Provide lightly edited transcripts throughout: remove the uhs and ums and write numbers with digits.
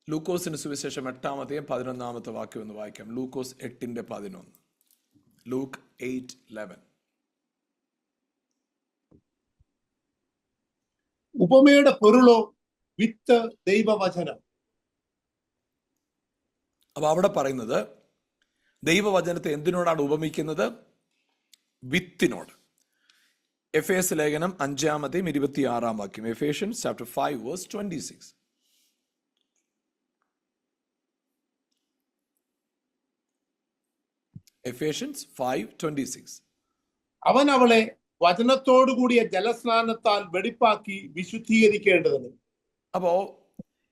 ലൂക്കോസിന് സുവിശേഷം 8-11 വാക്യം എന്ന് വായിക്കാം. ലൂക്കോസ് 8:11. ലൂക്ക് 8:11. ഉപമയുടെ പൊരുളോ വിത്ത് ദൈവവചനം. അപ്പൊ അവിടെ പറയുന്നത് ദൈവവചനത്തെ എന്തിനോടാണ് ഉപമിക്കുന്നത്? വിത്തിനോട്. എഫേസ് ലേഖനം 5:26 വാക്യം. Ephesians chapter 5 verse 26. എഫേഷ്യൻസ് 5:26. അവൻ അവളെ വചനത്തോടുകൂടിയ ജലസ്നാനത്താൽ വെടിപ്പാക്കി വിശുദ്ധീകരിക്കേണ്ടതിന്. അപ്പോ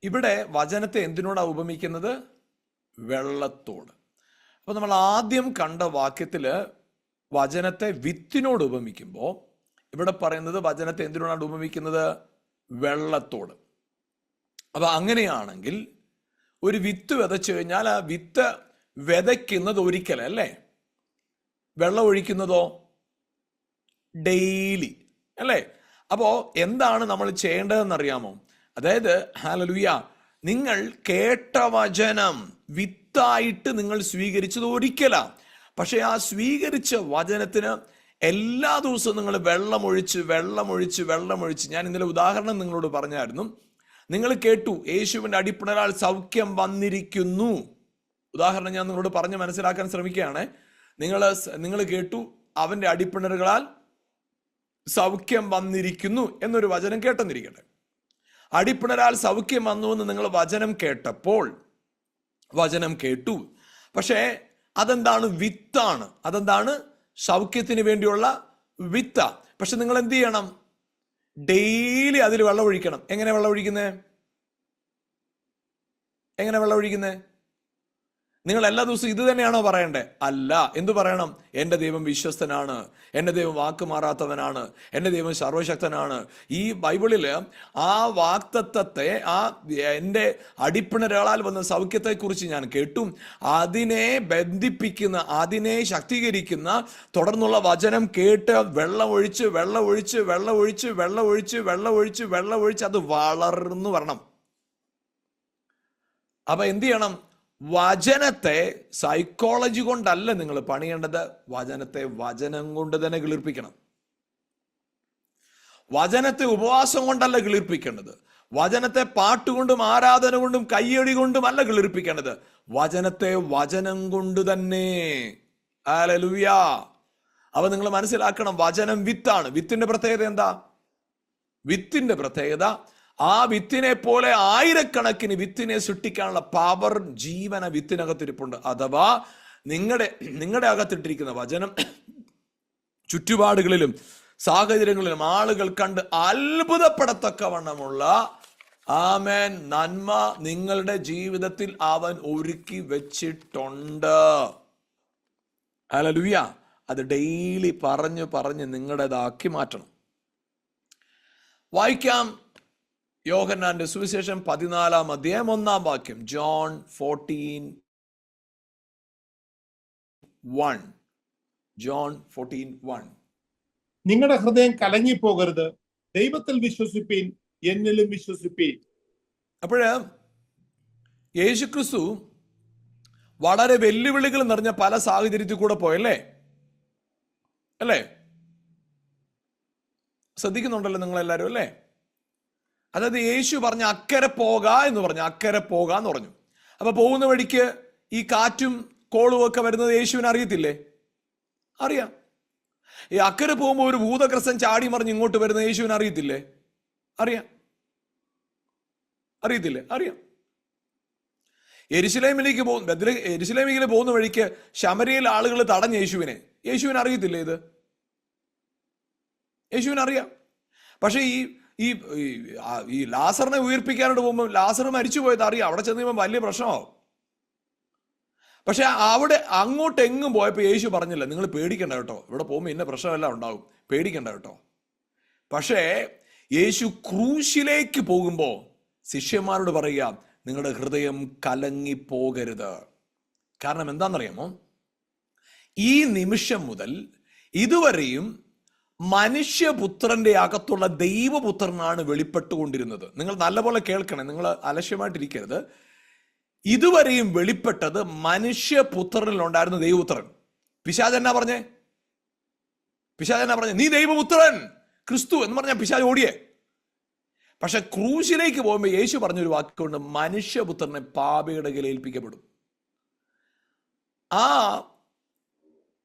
ഇവിടെ വചനത്തെ എന്തിനോടാ ഉപമിക്കുന്നത്? വെള്ളത്തോട്. അപ്പൊ നമ്മൾ ആദ്യം കണ്ട വാക്യത്തില് വചനത്തെ വിത്തിനോട് ഉപമിക്കുമ്പോൾ ഇവിടെ പറയുന്നത് വചനത്തെ എന്തിനോടാണ് ഉപമിക്കുന്നത്? വെള്ളത്തോട്. അപ്പൊ അങ്ങനെയാണെങ്കിൽ ഒരു വിത്ത് വിതച്ചു കഴിഞ്ഞാൽ ആ വിത്ത് വിതയ്ക്കുന്നത് ഒരിക്കലല്ലേ, വെള്ളം ഒഴിക്കുന്നതോ ഡെയിലി അല്ലേ? അപ്പോ എന്താണ് നമ്മൾ ചെയ്യേണ്ടതെന്നറിയാമോ? അതായത് ഹല്ലേലൂയ, നിങ്ങൾ കേട്ട വചനം വിത്തായിട്ട് നിങ്ങൾ സ്വീകരിച്ചത് ഒരിക്കലാ. പക്ഷെ ആ സ്വീകരിച്ച വചനത്തിന് എല്ലാ ദിവസവും നിങ്ങൾ വെള്ളമൊഴിച്ച് ഞാൻ ഇന്നലെ ഉദാഹരണം നിങ്ങളോട് പറഞ്ഞായിരുന്നു. നിങ്ങൾ കേട്ടു യേശുവിന്റെ അടിപ്പിണരാൽ സൗഖ്യം വന്നിരിക്കുന്നു. ഉദാഹരണം ഞാൻ നിങ്ങളോട് പറഞ്ഞ് മനസ്സിലാക്കാൻ ശ്രമിക്കുകയാണ്. നിങ്ങൾ കേട്ടു അവന്റെ അടിപ്പിണറുകളാൽ സൗഖ്യം വന്നിരിക്കുന്നു എന്നൊരു വചനം കേട്ടെന്നിരിക്കട്ടെ. അടിപ്പിണരാൽ സൗഖ്യം വന്നു എന്ന് നിങ്ങൾ വചനം കേട്ടു. പക്ഷേ അതെന്താണ്? വിത്താണ്. അതെന്താണ്? സൗഖ്യത്തിന് വേണ്ടിയുള്ള വിത്ത. പക്ഷെ നിങ്ങൾ എന്ത് ചെയ്യണം? ഡെയിലി അതിൽ വെള്ളം ഒഴിക്കണം. എങ്ങനെ വെള്ളം ഒഴിക്കുന്നേ? നിങ്ങൾ എല്ലാ ദിവസവും ഇത് തന്നെയാണോ പറയണ്ടേ? അല്ല. എന്തു പറയണം? എൻ്റെ ദൈവം വിശ്വസ്തനാണ്, എൻ്റെ ദൈവം വാക്ക് മാറാത്തവനാണ്, എൻ്റെ ദൈവം സർവശക്തനാണ്. ഈ ബൈബിളില് ആ വാക്തത്വത്തെ, എൻ്റെ അടിപ്പിണരാൽ വന്ന സൗഖ്യത്തെക്കുറിച്ച് ഞാൻ കേട്ടു. അതിനെ ബന്ധിപ്പിക്കുന്ന, അതിനെ ശക്തീകരിക്കുന്ന തുടർന്നുള്ള വചനം കേട്ട് വെള്ളമൊഴിച്ച് അത് വളർന്നു വരണം. അപ്പൊ എന്ത് ചെയ്യണം? വചനത്തെ സൈക്കോളജി കൊണ്ടല്ല നിങ്ങൾ പണിയേണ്ടത്, വചനത്തെ വചനം കൊണ്ട് തന്നെ കിളിർപ്പിക്കണം. വചനത്തെ ഉപവാസം കൊണ്ടല്ല കിളിർപ്പിക്കേണ്ടത്, വചനത്തെ പാട്ടുകൊണ്ടും ആരാധന കൊണ്ടും കയ്യടി കൊണ്ടും അല്ല കിളിർപ്പിക്കേണ്ടത്, വചനത്തെ വചനം കൊണ്ട് തന്നെ. ഹല്ലേലൂയ. അപ്പൊ നിങ്ങൾ മനസ്സിലാക്കണം, വചനം വിത്താണ്. വിത്തിന്റെ പ്രത്യേകത എന്താ? വിത്തിന്റെ പ്രത്യേകത ആ വിത്തിനെ പോലെ ആയിരക്കണക്കിന് വിത്തിനെ സൃഷ്ടിക്കാനുള്ള പവർ, ജീവന വിത്തിനകത്തിരിപ്പുണ്ട്. അഥവാ നിങ്ങളുടെ അകത്തിട്ടിരിക്കുന്ന വചനം ചുറ്റുപാടുകളിലും സാഹചര്യങ്ങളിലും ആളുകൾ കണ്ട് അത്ഭുതപ്പെടത്തക്കവണ്ണമുള്ള ആമേൻ നന്മ നിങ്ങളുടെ ജീവിതത്തിൽ അവൻ ഒരുക്കി വെച്ചിട്ടുണ്ട്. ഹല്ലേലൂയ. അത് ഡെയിലി പറഞ്ഞ് നിങ്ങളുടേതാക്കി മാറ്റണം. വായിക്കാം യോഹന്നാന്റെ സുവിശേഷം 14-1 വാക്യം. ജോൺ 14:1. നിങ്ങളുടെ ഹൃദയം കലങ്ങിപ്പോകരുത്, ദൈവത്തിൽ വിശ്വസിപ്പീൻ, എന്നിലും വിശ്വസിപ്പീൻ. അപ്പോഴ് യേശുക്രിസ്തു വളരെ വെല്ലുവിളികൾ നിറഞ്ഞ പല സാഹചര്യത്തിൽ കൂടെ പോയല്ലേ? അല്ലേ? ശ്രദ്ധിക്കുന്നുണ്ടല്ലോ നിങ്ങളെല്ലാരും അല്ലേ? അതായത് യേശു പറഞ്ഞ അക്കരെ എന്ന് പറഞ്ഞു. അപ്പൊ പോകുന്ന വഴിക്ക് ഈ കാറ്റും കോളും ഒക്കെ വരുന്നത് യേശുവിന് അറിയത്തില്ലേ? അറിയാം. ഈ അക്കരെ പോകുമ്പോൾ ഒരു ഭൂതഗ്രസ്തൻ ചാടി മറിഞ്ഞ് ഇങ്ങോട്ട് വരുന്നത് യേശുവിന് അറിയത്തില്ലേ? അറിയത്തില്ലേ? അറിയാം. യെരുശലേമിലേക്ക് പോകുന്ന വഴിക്ക് ശമരിയയിൽ ആളുകൾ തടഞ്ഞ യേശുവിന് അറിയത്തില്ലേ? യേശുവിനറിയാം. പക്ഷെ ഈ ലാസറിനെ ഉയർപ്പിക്കാനായിട്ട് പോകുമ്പോൾ ലാസർ മരിച്ചു പോയത് അറിയാം. അവിടെ ചെന്ന് കഴിയുമ്പോൾ വലിയ പ്രശ്നമാവും. പക്ഷെ അവിടെ അങ്ങോട്ടെങ്ങും പോയപ്പോൾ യേശു പറഞ്ഞില്ല, നിങ്ങൾ പേടിക്കണ്ട കേട്ടോ, ഇവിടെ പോകുമ്പോൾ ഇന്ന പ്രശ്നമെല്ലാം ഉണ്ടാകും, പേടിക്കണ്ട കേട്ടോ. പക്ഷേ യേശു ക്രൂശിലേക്ക് പോകുമ്പോൾ ശിഷ്യന്മാരോട് പറയുക, നിങ്ങളുടെ ഹൃദയം കലങ്ങിപ്പോകരുത്. കാരണം എന്താണെന്നറിയാമോ? ഈ നിമിഷം മുതൽ ഇതുവരെയും മനുഷ്യപുത്രന്റെ അകത്തുള്ള ദൈവപുത്രനാണ് വെളിപ്പെട്ടുകൊണ്ടിരുന്നത്. നിങ്ങൾ നല്ലപോലെ കേൾക്കണം, നിങ്ങൾ അലക്ഷ്യമായിട്ടിരിക്കരുത്. ഇതുവരെയും വെളിപ്പെട്ടത് മനുഷ്യപുത്രനിലുണ്ടായിരുന്ന ദൈവപുത്രൻ. പിശാച് എന്നാ പറഞ്ഞേ? നീ ദൈവപുത്രൻ ക്രിസ്തു എന്ന് പറഞ്ഞ പിശാച് ഓടിയേ. പക്ഷെ ക്രൂശിലേക്ക് പോകുമ്പോൾ യേശു പറഞ്ഞൊരു വാക്കുകൊണ്ട്, മനുഷ്യപുത്രനെ പാപിയുടെ കയ്യിൽ ഏൽപ്പിക്കപ്പെടും. ആ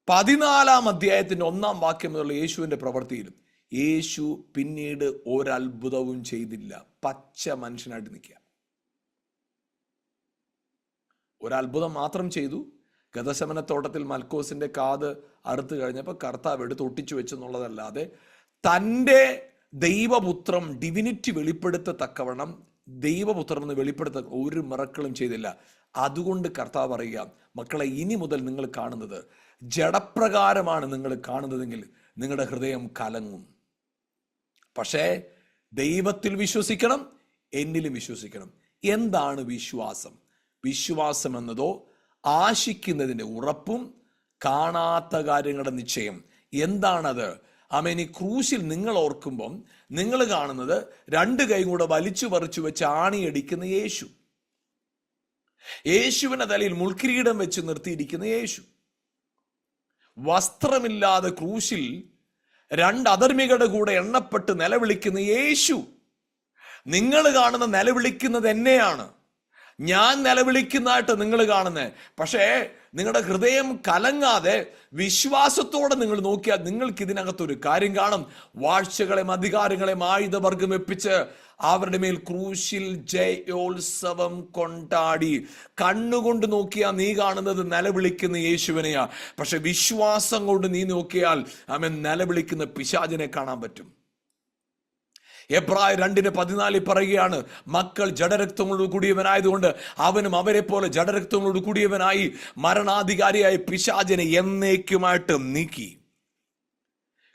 14-ാം അധ്യായത്തിന്റെ 1-ാം വാക്യം മുതലുള്ള യേശുവിന്റെ പ്രവൃത്തിയിലും യേശു പിന്നീട് ഒരത്ഭുതവും ചെയ്തില്ല. പച്ച മനുഷ്യനായിട്ട് നിൽക്കുക. ഒരത്ഭുതം മാത്രം ചെയ്തു. ഗതശമനത്തോട്ടത്തിൽ മൽക്കോസിന്റെ കാത് അറുത്ത് കഴിഞ്ഞപ്പോൾ കർത്താവ് എടുത്ത് ഒട്ടിച്ചു വെച്ചെന്നുള്ളതല്ലാതെ തൻ്റെ ദൈവപുത്രം ഡിവിനിറ്റി വെളിപ്പെടുത്തത്തക്കവണ്ണം ദൈവപുത്രൻ എന്ന് വെളിപ്പെടുത്ത ഒരു മിറക്കിളും ചെയ്തില്ല. അതുകൊണ്ട് കർത്താവ് പറയുക, മക്കളെ, ഇനി മുതൽ നിങ്ങൾ കാണുന്നത് ജഡപ്രകാരമാണ് നിങ്ങൾ കാണുന്നതെങ്കിൽ നിങ്ങളുടെ ഹൃദയം കലങ്ങും. പക്ഷേ ദൈവത്തിൽ വിശ്വസിക്കണം, എന്നിലും വിശ്വസിക്കണം. എന്താണ് വിശ്വാസം? വിശ്വാസം എന്നതോ ആശിക്കുന്നതിൻ്റെ ഉറപ്പും കാണാത്ത കാര്യങ്ങളുടെ നിശ്ചയം. എന്താണത്? ആമേൻ. ഈ ക്രൂശിൽ നിങ്ങൾ ഓർക്കുമ്പം നിങ്ങൾ കാണുന്നത് 2 കൈ കൂടെ വലിച്ചു പറിച്ചു വെച്ച് ആണിയടിക്കുന്ന യേശു, യേശുവിന്റെ തലയിൽ മുൾക്കിരീടം വെച്ച് നിർത്തിയിരിക്കുന്ന യേശു, വസ്ത്രമില്ലാതെ ക്രൂശിൽ 2 അധർമ്മികളുടെ കൂടെ എണ്ണപ്പെട്ട് നിലവിളിക്കുന്ന യേശു. നിങ്ങൾ കാണുന്ന നിലവിളിക്കുന്നത് എന്നെയാണ്, ഞാൻ നിലവിളിക്കുന്നതായിട്ട് നിങ്ങൾ കാണുന്നത്. പക്ഷേ നിങ്ങളുടെ ഹൃദയം കലങ്ങാതെ വിശ്വാസത്തോടെ നിങ്ങൾ നോക്കിയാൽ നിങ്ങൾക്ക് ഇതിനകത്തൊരു കാര്യം കാണും. വാഴ്ചകളെയും അധികാരങ്ങളെയും ആയുധവർഗം എപ്പിച്ച് അവരുടെ മേൽ ക്രൂശിൽ ജയോത്സവം കൊണ്ടാടി. കണ്ണുകൊണ്ട് നോക്കിയാൽ നീ കാണുന്നത് നിലവിളിക്കുന്ന യേശുവിനെയാ. പക്ഷെ വിശ്വാസം കൊണ്ട് നീ നോക്കിയാൽ അവൻ നിലവിളിക്കുന്ന പിശാചിനെ കാണാൻ പറ്റും. എബ്രായർ 2:14 പറയുകയാണ്, മക്കൾ ജഡരക്തങ്ങളോട് കൂടിയവനായതുകൊണ്ട് അവനും അവരെ പോലെ ജഡരക്തങ്ങളോട് കൂടിയവനായി മരണാധികാരിയായ പിശാചിനെ എന്നേക്കുമായിട്ട് നീക്കി.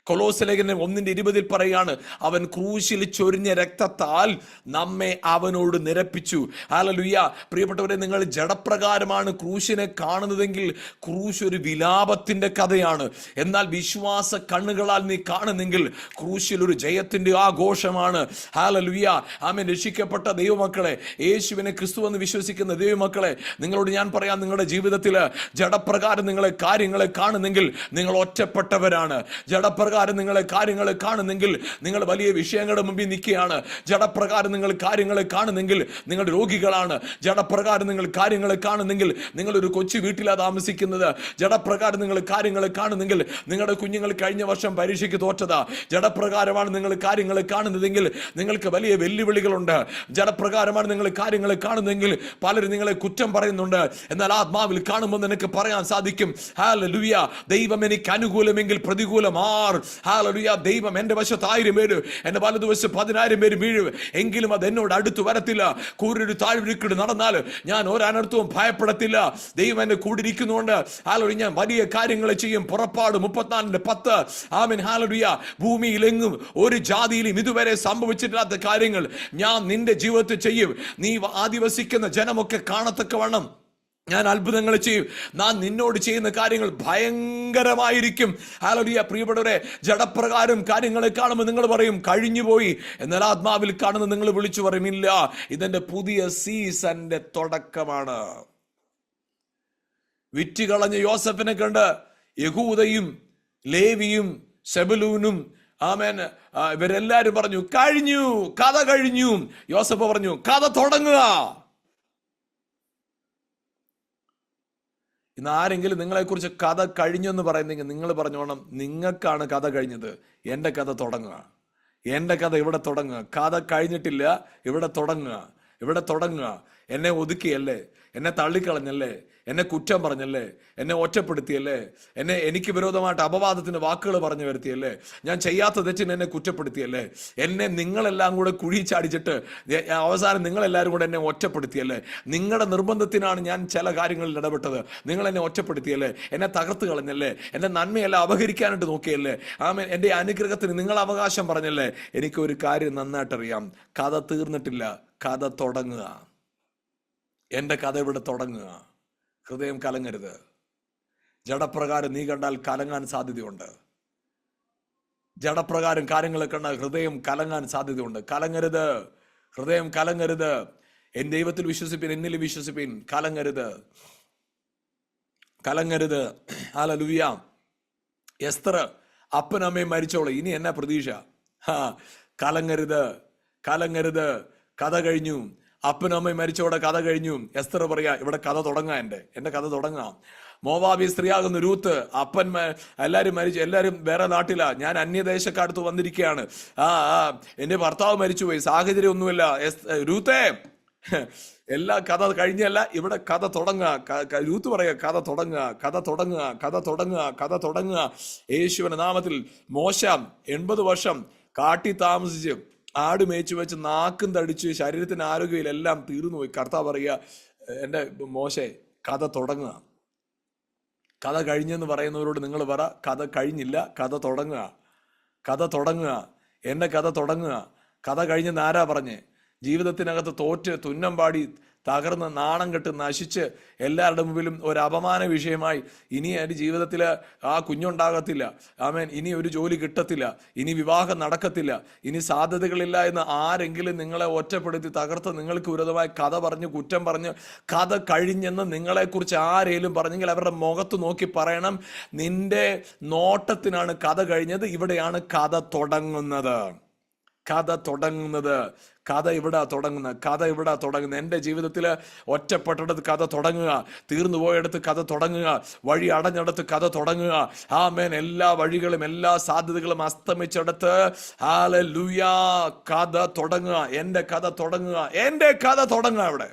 കൊലോസ്യ ലേഖനം 1:20 പറയുകയാണ്, അവൻ ക്രൂശിൽ ചൊരിഞ്ഞ രക്തത്താൽ നമ്മെ അവനോട് നിരപ്പിച്ചു. ഹല്ലേലൂയ. പ്രിയപ്പെട്ടവരെ, നിങ്ങൾ ജഡപ്രകാരമാണ് ക്രൂശിനെ കാണുന്നതെങ്കിൽ ക്രൂശ് ഒരു വിലാപത്തിന്റെ കഥയാണ്. എന്നാൽ വിശ്വാസ കണ്ണുകളാൽ നീ കാണുന്നെങ്കിൽ ക്രൂശിൽ ഒരു ജയത്തിന്റെ ആഘോഷമാണ്. ഹല്ലേലൂയ. ആമേൻ. രക്ഷിക്കപ്പെട്ട ദൈവമക്കളെ, യേശുവിനെ ക്രിസ്തു എന്ന് വിശ്വസിക്കുന്ന ദൈവമക്കളെ, നിങ്ങളോട് ഞാൻ പറയാം, നിങ്ങളുടെ ജീവിതത്തിൽ ജഡപ്രകാരം നിങ്ങളെ കാര്യങ്ങളെ കാണുന്നെങ്കിൽ നിങ്ങൾ ഒറ്റപ്പെട്ടവരാണ്. ജഡപ്രകാരം നിങ്ങളെ കാര്യങ്ങളെ കാണുന്നെങ്കിൽ നിങ്ങൾ വലിയ വിഷയങ്ങളുടെ മുമ്പിൽ നിൽക്കുകയാണ്. ജഡപ്രകാരം നിങ്ങൾ കാര്യങ്ങളെ കാണുന്നെങ്കിൽ നിങ്ങൾ രോഗികളാണ്. ജഡപ്രകാരം നിങ്ങൾ കാര്യങ്ങളെ കാണുന്നെങ്കിൽ നിങ്ങൾ ഒരു കൊച്ചു വീട്ടിലാണ് താമസിക്കുന്നത്. ജഡപ്രകാരം നിങ്ങൾ കാര്യങ്ങളെ കാണുന്നെങ്കിൽ നിങ്ങളുടെ കുഞ്ഞുങ്ങൾ കഴിഞ്ഞ വർഷം പരീക്ഷയ്ക്ക് തോറ്റതാ. ജഡപ്രകാരമാണ് നിങ്ങൾ കാര്യങ്ങളെ കാണുന്നതെങ്കിൽ നിങ്ങൾക്ക് വലിയ വെല്ലുവിളികളുണ്ട്. ജഡപ്രകാരമാണ് നിങ്ങൾ കാര്യങ്ങളെ കാണുന്നതെങ്കിൽ പലരും നിങ്ങളെ കുറ്റം പറയുന്നുണ്ട്. എന്നാൽ ആത്മാവിൽ കാണുമ്പോൾ നിനക്ക് പറയാൻ സാധിക്കും, ഹല്ലേലൂയ, ദൈവം എനിക്ക് അനുകൂലമെങ്കിൽ പ്രതികൂലം ആർ. ഹല്ലേലൂയ. ദൈവം എന്റെ വശത്ത് 1000 പേര്, എന്റെ വലതുവശത്ത് 10,000 പേര് വീഴും, എങ്കിലും അത് എന്നോട് അടുത്ത് വരത്തില്ല. കൂരിരുട്ട് താഴ്വരയ്ക്കൂടെ നടന്നാൽ ഞാൻ ഒരനർത്ഥവും ഭയപ്പെടത്തില്ല. ദൈവം എന്നെ കൂടിയിരിക്കുന്നുകൊണ്ട് ഹല്ലേലൂയ ഞാൻ വലിയ കാര്യങ്ങൾ ചെയ്യും. പുറപ്പാട് 34:10. ആമേൻ. ഹല്ലേലൂയ. ഭൂമിയിലെങ്ങും ഒരു ജാതിയിലും ഇതുവരെ സംഭവിച്ചിട്ടില്ലാത്ത കാര്യങ്ങൾ ഞാൻ നിന്റെ ജീവിതത്തിൽ ചെയ്യും. നീ ആദിവസിക്കുന്ന ജനമൊക്കെ കാണത്തക്കവണ്ണം ഞാൻ അത്ഭുതങ്ങൾ ചെയ്യും. ഞാൻ നിന്നോട് ചെയ്യുന്ന കാര്യങ്ങൾ ഭയങ്കരമായിരിക്കും. ഹല്ലേലൂയ. പ്രിയപ്പെട്ടവരെ, ജഡപ്രകാരം കാര്യങ്ങളെ കാണുമ്പോൾ നിങ്ങൾ പറയും കഴിഞ്ഞുപോയി. എന്നാൽ ആത്മാവിൽ കാണുന്ന നിങ്ങൾ വിളിച്ചു പറയും, ഇല്ല, ഇതെന്റെ പുതിയ സീസന്റെ തുടക്കമാണ്. വിറ്റുകളഞ്ഞ യോസഫിനെ കണ്ട് യഹൂദയും ലേവിയും സെബലൂനും ആമേൻ ഇവരെല്ലാരും പറഞ്ഞു, കഴിഞ്ഞു, കഥ കഴിഞ്ഞു. യോസഫ് പറഞ്ഞു, കഥ തുടങ്ങുക. ഇന്ന് ആരെങ്കിലും നിങ്ങളെക്കുറിച്ച് കഥ കഴിഞ്ഞെന്ന് പറയുന്നെങ്കിൽ നിങ്ങൾ പറഞ്ഞോണം, നിങ്ങൾക്കാണ് കഥ കഴിഞ്ഞത്, എൻ്റെ കഥ തുടങ്ങുക. എൻ്റെ കഥ ഇവിടെ തുടങ്ങുക. കഥ കഴിഞ്ഞിട്ടില്ല, ഇവിടെ തുടങ്ങുക. ഇവിടെ തുടങ്ങുക. എന്നെ ഒതുക്കിയല്ലേ, എന്നെ തള്ളിക്കളഞ്ഞല്ലേ, എന്നെ കുറ്റം പറഞ്ഞല്ലേ, എന്നെ ഒറ്റപ്പെടുത്തിയല്ലേ, എനിക്ക് വിരോധമായിട്ട് അപവാദത്തിന് വാക്കുകൾ പറഞ്ഞു വരുത്തിയല്ലേ, ഞാൻ ചെയ്യാത്ത തെറ്റിന് എന്നെ കുറ്റപ്പെടുത്തിയല്ലേ, എന്നെ നിങ്ങളെല്ലാം കൂടെ കുഴി ചാടിച്ചിട്ട് അവസാനം നിങ്ങളെല്ലാവരും കൂടെ എന്നെ ഒറ്റപ്പെടുത്തിയല്ലേ, നിങ്ങളുടെ നിർബന്ധത്തിനാണ് ഞാൻ ചില കാര്യങ്ങളിൽ ഇടപെട്ടത്, നിങ്ങൾ എന്നെ ഒറ്റപ്പെടുത്തിയല്ലേ, എന്നെ തകർത്ത് കളഞ്ഞല്ലേ, എന്റെ നന്മയെല്ലാം അപഹരിക്കാനായിട്ട് നോക്കിയല്ലേ, ആമേൻ, എൻ്റെ അനുഗ്രഹത്തിന് നിങ്ങൾ അവകാശം പറഞ്ഞല്ലേ. എനിക്കൊരു കാര്യം നന്നായിട്ടറിയാം, കഥ തീർന്നിട്ടില്ല, കഥ തുടങ്ങുക. എൻ്റെ കഥ ഇവിടെ തുടങ്ങുക. ഹൃദയം കലങ്ങരുത്. ജഡപ്രകാരം നീ കണ്ടാൽ കലങ്ങാൻ സാധ്യതയുണ്ട്. ജഡപ്രകാരം കാര്യങ്ങളെ കണ്ടാൽ ഹൃദയം കലങ്ങാൻ സാധ്യതയുണ്ട്. കലങ്ങരുത്, ഹൃദയം കലങ്ങരുത്. എൻ ദൈവത്തിൽ വിശ്വസിപ്പിൻ, എന്നിൽ വിശ്വസിപ്പിൻ, കലങ്ങരുത്, കലങ്ങരുത്. ഹല്ലേലൂയ. എസ്തർ അപ്പനമ്മയും മരിച്ചോളെ, ഇനി എന്നാ പ്രതീക്ഷ? കലങ്ങരുത്, കലങ്ങരുത്. കഥ കഴിഞ്ഞു. അപ്പനും അമ്മയും മരിച്ചോടെ കഥ കഴിഞ്ഞു. എസ്തർ പറയാ, ഇവിടെ കഥ തുടങ്ങാം, എന്റെ കഥ തുടങ്ങാം. മോവാബി സ്ത്രീയാകുന്ന രൂത്ത്, അപ്പൻ എല്ലാരും മരിച്ചു, എല്ലാരും വേറെ നാട്ടിലാ, ഞാൻ അന്യദേശക്കാലത്ത് വന്നിരിക്കുകയാണ്, എന്റെ ഭർത്താവ് മരിച്ചുപോയി, സാഹചര്യം ഒന്നുമില്ല. രൂത്തേ, എല്ലാ കഥ കഴിഞ്ഞല്ല, ഇവിടെ കഥ തുടങ്ങുക. രൂത്ത് പറയാ, കഥ തുടങ്ങുക, കഥ തുടങ്ങുക, കഥ തുടങ്ങുക, കഥ തുടങ്ങുക. യേശുവിന്റെ നാമത്തിൽ. മോശ 80 വർഷം കാട്ടി താമസിച്ച് ആട് മേച്ചു വെച്ച് നാക്കും തടിച്ച് ശരീരത്തിന് ആരോഗ്യമില്ല, എല്ലാം തീർന്നു പോയി. കർത്താവ് പറയുക, എൻ്റെ മോശെ, കഥ തുടങ്ങുക. കഥ കഴിഞ്ഞെന്ന് പറയുന്നവരോട് നിങ്ങൾ പറ, കഥ കഴിഞ്ഞില്ല, കഥ തുടങ്ങുക, കഥ തുടങ്ങുക, എൻ്റെ കഥ തുടങ്ങുക. കഥ കഴിഞ്ഞെന്ന് ആരാ പറഞ്ഞേ? ജീവിതത്തിനകത്ത് തോറ്റ് തുന്നം പാടി തകർന്ന് നാണം കെട്ട് നശിച്ച് എല്ലാവരുടെ മുമ്പിലും ഒരു അപമാന വിഷയമായി ഇനി എൻ്റെ ജീവിതത്തിൽ ആ കുഞ്ഞുണ്ടാകത്തില്ല, ആമേൻ, ഇനി ഒരു ജോലി കിട്ടത്തില്ല, ഇനി വിവാഹം നടക്കത്തില്ല, ഇനി സാധ്യതകളില്ല എന്ന് ആരെങ്കിലും നിങ്ങളെ ഒറ്റപ്പെടുത്തി തകർത്ത് നിങ്ങൾക്ക് വിരോധമായി കഥ പറഞ്ഞ് കുറ്റം പറഞ്ഞ് കഥ കഴിഞ്ഞെന്ന് നിങ്ങളെക്കുറിച്ച് ആരെങ്കിലും പറഞ്ഞെങ്കിൽ അവരുടെ മുഖത്ത് നോക്കി പറയണം, നിന്റെ നോട്ടത്തിനാണ് കഥ കഴിഞ്ഞത്, ഇവിടെയാണ് കഥ തുടങ്ങുന്നത്. കഥ തുടങ്ങുന്നത്, കഥ ഇവിടെ തുടങ്ങുന്നത്, കഥ ഇവിടെ തുടങ്ങുന്നത്. എൻ്റെ ജീവിതത്തിൽ ഒറ്റപ്പെട്ടിടത്ത് കഥ തുടങ്ങുക, തീർന്നു പോയെടുത്ത് കഥ തുടങ്ങുക, വഴി അടഞ്ഞെടുത്ത് കഥ തുടങ്ങുക. ആമേൻ. എല്ലാ വഴികളും എല്ലാ സാധ്യതകളും അസ്തമിച്ചെടുത്ത് ഹല്ലേലൂയ, കഥ തുടങ്ങുക. എൻ്റെ കഥ തുടങ്ങുക, എൻ്റെ കഥ തുടങ്ങുക. ഇവിടെ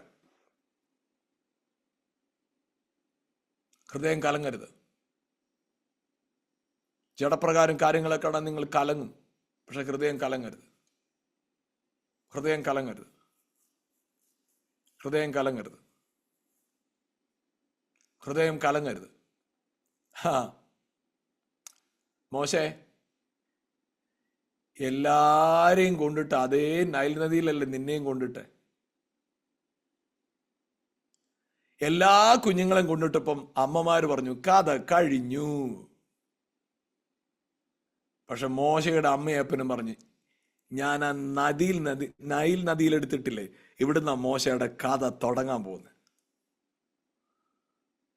ഹൃദയം കലങ്ങരുത്. ജഡപ്രകാരം കാര്യങ്ങളെ കാണാൻ നിങ്ങൾ കലങ്ങും, പക്ഷെ ഹൃദയം കലങ്ങരുത്. ഹൃദയം കലങ്ങരുത്, ഹൃദയം കലങ്ങരുത്, ഹൃദയം കലങ്ങരുത്. മോശേ, എല്ലാരെയും കൊണ്ടിട്ട് അതേ നൈൽ നദിയിലല്ലേ നിന്നെയും കൊണ്ടിട്ട്, എല്ലാ കുഞ്ഞുങ്ങളെയും കൊണ്ടിട്ടപ്പം അമ്മമാര് പറഞ്ഞു കഥ കഴിഞ്ഞു. പക്ഷെ മോശയുടെ അമ്മയപ്പനും പറഞ്ഞു, ഞാൻ ആ നൈൽ നദിയിലെടുത്തിട്ടില്ലേ, ഇവിടുന്ന് മോശയുടെ കഥ തുടങ്ങാൻ പോകുന്നത്.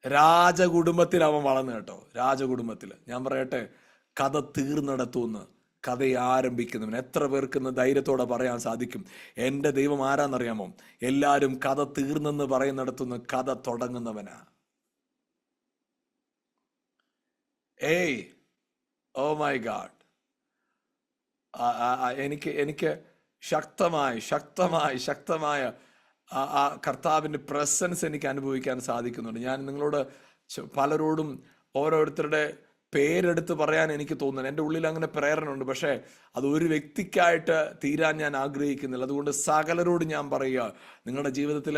രാജകുടുംബത്തിൽ അവൻ വളർന്നു കേട്ടോ, രാജകുടുംബത്തിൽ. ഞാൻ പറയട്ടെ, കഥ തീർന്നിടത്തുനിന്ന് കഥയെ ആരംഭിക്കുന്നവൻ എത്ര പേർക്കെന്ന് ധൈര്യത്തോടെ പറയാൻ സാധിക്കും? എൻ്റെ ദൈവം ആരാന്നറിയാമോ? എല്ലാവരും കഥ തീർന്നെന്ന് പറയുന്നിടത്തുനിന്ന് കഥ തുടങ്ങുന്നവനാ. ഏയ്, ഓ മൈ ഗാഡ്, എനിക്ക് ശക്തമായ ആ കർത്താവിൻ്റെ പ്രസൻസ് എനിക്ക് അനുഭവിക്കാൻ സാധിക്കുന്നുണ്ട്. ഞാൻ നിങ്ങളോട് പലരോടും ഓരോരുത്തരുടെ പേരെടുത്ത് പറയാൻ എനിക്ക് തോന്നുന്നു. എൻ്റെ ഉള്ളിൽ അങ്ങനെ പ്രേരണയുണ്ട്, പക്ഷേ അത് ഒരു വ്യക്തിക്കായിട്ട് തീരാൻ ഞാൻ ആഗ്രഹിക്കുന്നില്ല. അതുകൊണ്ട് സകലരോട് ഞാൻ പറയുക, നിങ്ങളുടെ ജീവിതത്തിൽ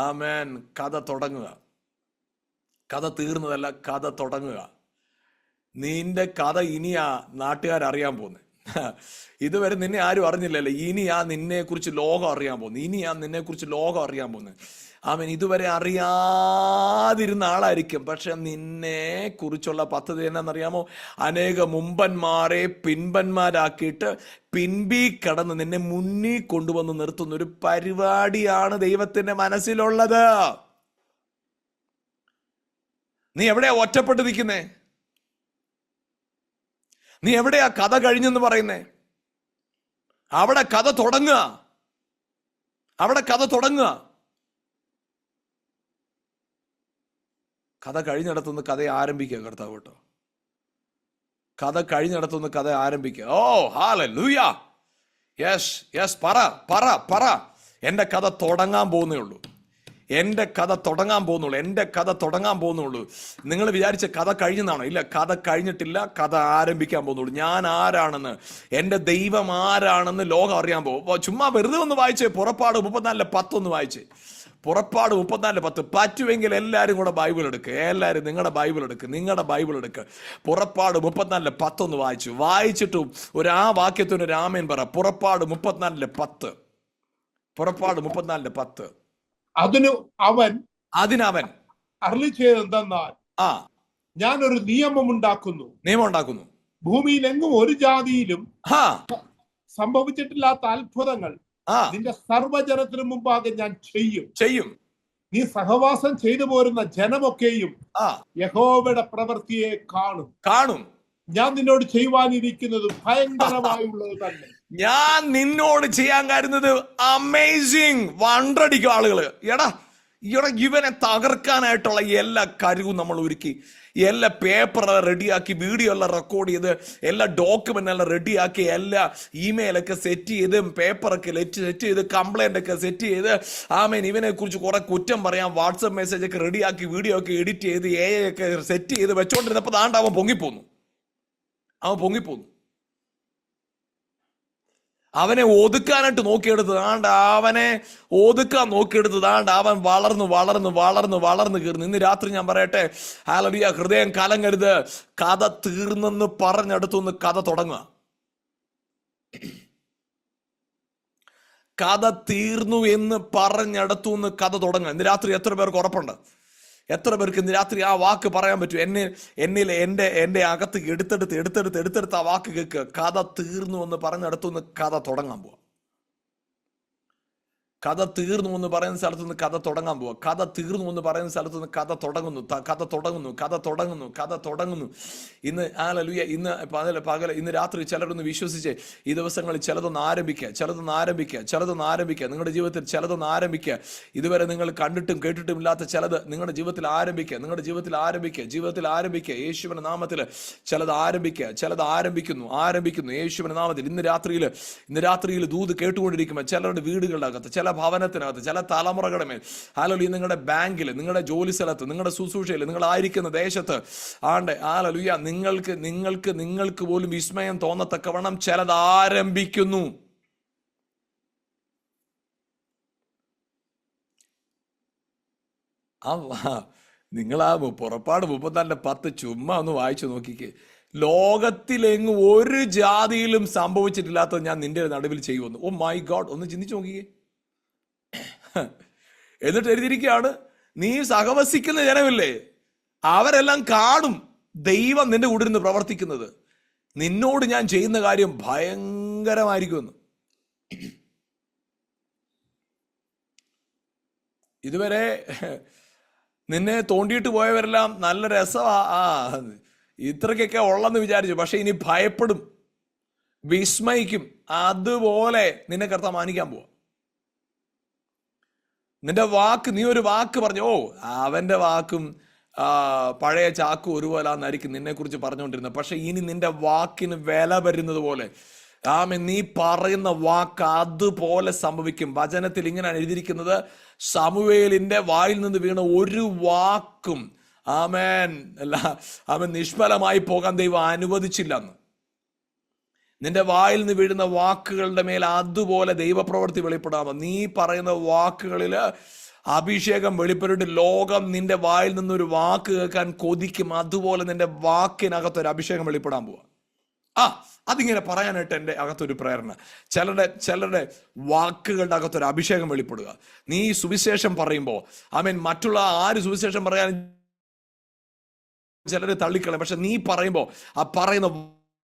ആമേൻ, കഥ തുടങ്ങുക. കഥ തീർന്നതല്ല, കഥ തുടങ്ങുക. നിന്റെ കഥ ഇനിയാ നാട്ടുകാരറിയാൻ പോകുന്നത്. ഇതുവരെ നിന്നെ ആരും അറിഞ്ഞില്ലല്ലോ, ഇനിയാ നിന്നെ കുറിച്ച് ലോകം അറിയാൻ പോകുന്നത്, ഇനിയാ നിന്നെ കുറിച്ച് ലോകം അറിയാൻ പോകുന്നത്. ആമേൻ. ഇതുവരെ അറിയാതിരുന്ന ആളായിരിക്കും, പക്ഷെ നിന്നെ കുറിച്ചുള്ള പദ്ധതി എന്നാന്നറിയാമോ? അനേക മുമ്പന്മാരെ പിൻപന്മാരാക്കിയിട്ട് പിൻപി കടന്ന് നിന്നെ മുന്നിൽ കൊണ്ടുവന്ന് നിർത്തുന്ന ഒരു പരിപാടിയാണ് ദൈവത്തിന്റെ മനസ്സിലുള്ളത്. നീ എവിടെയാ ഒറ്റപ്പെട്ട് നിൽക്കുന്നേ? നീ എവിടെയാ കഥ കഴിഞ്ഞെന്ന് പറയുന്നേ? അവിടെ കഥ തുടങ്ങുക, അവിടെ കഥ തുടങ്ങുക. കഥ കഴിഞ്ഞിടത്തുനിന്ന് കഥ ആരംഭിക്കുക കർത്താവ് കേട്ടോ. കഥ കഴിഞ്ഞിടത്തുനിന്ന് കഥ ആരംഭിക്കുക. ഓ ഹല്ലേലൂയ, യെസ് യെസ്, പറ പറ പറ. എൻ്റെ കഥ തുടങ്ങാൻ പോകുന്നേ ഉള്ളൂ, എൻ്റെ കഥ തുടങ്ങാൻ പോകുന്നുള്ളൂ, എൻ്റെ കഥ തുടങ്ങാൻ പോകുന്നുള്ളൂ. നിങ്ങൾ വിചാരിച്ച കഥ കഴിഞ്ഞെന്നാണോ? ഇല്ല, കഥ കഴിഞ്ഞിട്ടില്ല, കഥ ആരംഭിക്കാൻ പോകുന്നുള്ളൂ. ഞാൻ ആരാണെന്ന്, എൻ്റെ ദൈവം ആരാണെന്ന് ലോകം അറിയാൻ പോകും. ചുമ്മാ വെറുതെ ഒന്ന് വായിച്ചേ, പുറപ്പാട് 34:10 ഒന്ന് വായിച്ചേ. പുറപ്പാട് 34:10. പറ്റുമെങ്കിൽ എല്ലാവരും കൂടെ ബൈബിൾ എടുക്കുക, എല്ലാവരും നിങ്ങളുടെ ബൈബിൾ എടുക്കുക. പുറപ്പാട് 34:10 ഒന്ന് വായിച്ചിട്ടും ആ വാക്യത്തിന് ഒരു ആമേൻ പറ. പുറപ്പാട് 34:10. പുറപ്പാട് 34:10. അതിനവൻ അരുളി ചെയ്തെന്തെന്നാൽ, ഞാൻ ഒരു നിയമം ഉണ്ടാക്കുന്നു, ഭൂമിയിൽ എങ്ങും ഒരു ജാതിയിലും സംഭവിച്ചിട്ടില്ലാത്ത അത്ഭുതങ്ങൾ നിന്റെ സർവ്വജനത്തിനു മുമ്പാകെ ഞാൻ ചെയ്യും. നീ സഹവാസം ചെയ്തു പോരുന്ന ജനമൊക്കെയും യഹോവയുടെ പ്രവൃത്തിയെ കാണും. ഞാൻ നിന്നോട് ചെയ്യുവാനിരിക്കുന്നത് ഭയങ്കരമായുള്ളത് തന്നെ. ഞാൻ നിന്നോട് ചെയ്യാൻ കരുതുന്നത് അമേസിങ്. വണ്ടടിക്കും ആളുകള്. എടാ ഇവനെ തകർക്കാനായിട്ടുള്ള എല്ലാ കഴിവും നമ്മൾ ഒരുക്കി, എല്ലാ പേപ്പറെല്ലാം റെഡിയാക്കി, വീഡിയോ എല്ലാം റെക്കോർഡ് ചെയ്ത്, എല്ലാ ഡോക്യുമെന്റ് എല്ലാം റെഡിയാക്കി, എല്ലാ ഇമെയിലൊക്കെ സെറ്റ് ചെയ്ത്, പേപ്പറൊക്കെ സെറ്റ് ചെയ്ത്, കംപ്ലൈന്റ് ഒക്കെ സെറ്റ് ചെയ്ത്, ഇവനെ കുറിച്ച് കുറെ കുറ്റം പറയാം, വാട്സപ്പ് മെസ്സേജ് ഒക്കെ റെഡിയാക്കി, വീഡിയോ ഒക്കെ എഡിറ്റ് ചെയ്ത്, AI ഒക്കെ സെറ്റ് ചെയ്ത് വെച്ചോണ്ടിരുന്നപ്പോൾ ദാണ്ട് അവൻ പൊങ്ങിപ്പോന്നു. അവനെ ഒതുക്കാനായിട്ട് നോക്കിയെടുത്തതാണ്ട്, അവൻ വളർന്ന് കീറുന്നു. ഇന്ന് രാത്രി ഞാൻ പറയട്ടെ, ഹല്ലേലൂയ, ഹൃദയം കലങ്ങരുത്. കഥ തീർന്നെന്ന് പറഞ്ഞെടുത്തുനിന്ന് കഥ തുടങ്ങുക. കഥ തീർന്നു എന്ന് പറഞ്ഞെടുത്തുനിന്ന് കഥ തുടങ്ങുക. ഇന്ന് രാത്രി എത്ര പേർക്ക് ഉറപ്പുണ്ട്? എത്ര പേർക്ക് ഇന്ന് രാത്രി ആ വാക്ക് പറയാൻ പറ്റും? എൻ്റെ അകത്ത് എടുത്തെടുത്ത് ആ വാക്ക് കേൾക്കുക. കഥ തീർന്നു എന്ന് പറഞ്ഞെടുത്തുനിന്ന് കഥ തുടങ്ങാൻ പോവാ. കഥ തീർന്നു എന്ന് പറയുന്ന സ്ഥലത്ത് നിന്ന് കഥ തുടങ്ങാൻ പോവുക. കഥ തീർന്നു എന്ന് പറയുന്ന സ്ഥലത്ത് നിന്ന് കഥ തുടങ്ങുന്നു. ഇന്ന് ഹല്ലേലൂയ, ഇന്ന് ഇന്ന് രാത്രി ചിലരൊന്ന് വിശ്വസിച്ച് ഈ ദിവസങ്ങളിൽ ചിലതൊന്ന് ആരംഭിക്കുക. നിങ്ങളുടെ ജീവിതത്തിൽ ചിലതൊന്ന് ആരംഭിക്കുക. ഇതുവരെ നിങ്ങൾ കണ്ടിട്ടും കേട്ടിട്ടും ഇല്ലാത്ത ചിലത് നിങ്ങളുടെ ജീവിതത്തിൽ ആരംഭിക്കുക. യേശുവിന്റെ നാമത്തിൽ ചിലത് ആരംഭിക്കുന്നു യേശുവിന്റെ നാമത്തിൽ. ഇന്ന് രാത്രിയിൽ ദൂത് കേട്ടുകൊണ്ടിരിക്കുമ്പോൾ ചിലരുടെ വീടുകളുടെ അകത്ത്, ചില ഭവനത്തിനകത്ത്, ചില തലമുറകളുടെ മേൽ, ഹല്ലേലൂയ, നിങ്ങളുടെ ബാങ്കിൽ, നിങ്ങളുടെ ജോലി സ്ഥലത്ത്, നിങ്ങളുടെ ശുശ്രൂഷയിൽ, നിങ്ങളായിരിക്കുന്ന ദേശത്ത് ഹല്ലേലൂയ, നിങ്ങൾക്ക് പോലും വിസ്മയം തോന്നത്തക്കവണ്ണം ചിലത് ആരംഭിക്കുന്നു. നിങ്ങൾ ആ പുറപ്പാട് 34:10 ചുമ്മാ ഒന്ന് വായിച്ചു നോക്കിക്കേ. ലോകത്തിലെങ്ങും ഒരു ജാതിയിലും സംഭവിച്ചിട്ടില്ലാത്തത് ഞാൻ നിന്റെ നടുവിൽ ചെയ്യുമെന്ന്. ഓ മൈ ഗോഡ്, ഒന്ന് ചിന്തിച്ചു നോക്കിക്കേ. എന്നിട്ട് എഴുതിയിരിക്കുകയാണ്, നീ സഹവസിക്കുന്ന ജനമില്ലേ, അവരെല്ലാം കാണും ദൈവം നിന്റെ കൂടെ ഇരുന്ന് പ്രവർത്തിക്കുന്നത്. നിന്നോട് ഞാൻ ചെയ്യുന്ന കാര്യം ഭയങ്കരമായിരിക്കുമെന്ന്. ഇതുവരെ നിന്നെ തോണ്ടിയിട്ട് പോയവരെല്ലാം നല്ല രസമാ, ഇത്രക്കൊക്കെ ഉള്ളെന്ന് വിചാരിച്ചു. പക്ഷെ ഇനി ഭയപ്പെടും, വിസ്മയിക്കും. അതുപോലെ നിന്നെ കർത്താവ് മാനിക്കാൻ പോവാ. നിന്റെ വാക്ക്, നീ ഒരു വാക്ക് പറഞ്ഞു, അവന്റെ വാക്കും പഴയ ചാക്കും ഒരുപോലാന്നായിരിക്കും നിന്നെ കുറിച്ച് പറഞ്ഞുകൊണ്ടിരുന്നത്. പക്ഷെ ഇനി നിന്റെ വാക്കിന് വില വരുന്നത് പോലെ നീ പറയുന്ന വാക്ക് അതുപോലെ സംഭവിക്കും. വചനത്തിൽ ഇങ്ങനെയാണ് എഴുതിയിരിക്കുന്നത്, ശമൂവേലിന്റെ വായിൽ നിന്ന് വീണ ഒരു വാക്കും അവൻ നിഷ്ഫലമായി പോകാൻ ദൈവം അനുവദിച്ചില്ലെന്ന്. നിന്റെ വായിൽ നിന്ന് വീഴുന്ന വാക്കുകളുടെ മേൽ അതുപോലെ ദൈവപ്രവൃത്തി വെളിപ്പെടാമോ? നീ പറയുന്ന വാക്കുകളിൽ അഭിഷേകം വെളിപ്പെട്ടിട്ട് ലോകം നിന്റെ വായിൽ നിന്നൊരു വാക്ക് കേൾക്കാൻ കൊതിക്കും. അതുപോലെ നിന്റെ വാക്കിനകത്തൊരു അഭിഷേകം വെളിപ്പെടാൻ പോവാ. അതിങ്ങനെ പറയാനായിട്ട് എൻ്റെ അകത്തൊരു പ്രേരണ. ചിലരുടെ വാക്കുകളുടെ അകത്തൊരു അഭിഷേകം വെളിപ്പെടുക. നീ സുവിശേഷം പറയുമ്പോൾ മറ്റുള്ള ആര് സുവിശേഷം പറയാൻ ചിലര് തള്ളിക്കളയും. പക്ഷെ നീ പറയുമ്പോൾ ആ പറയുന്ന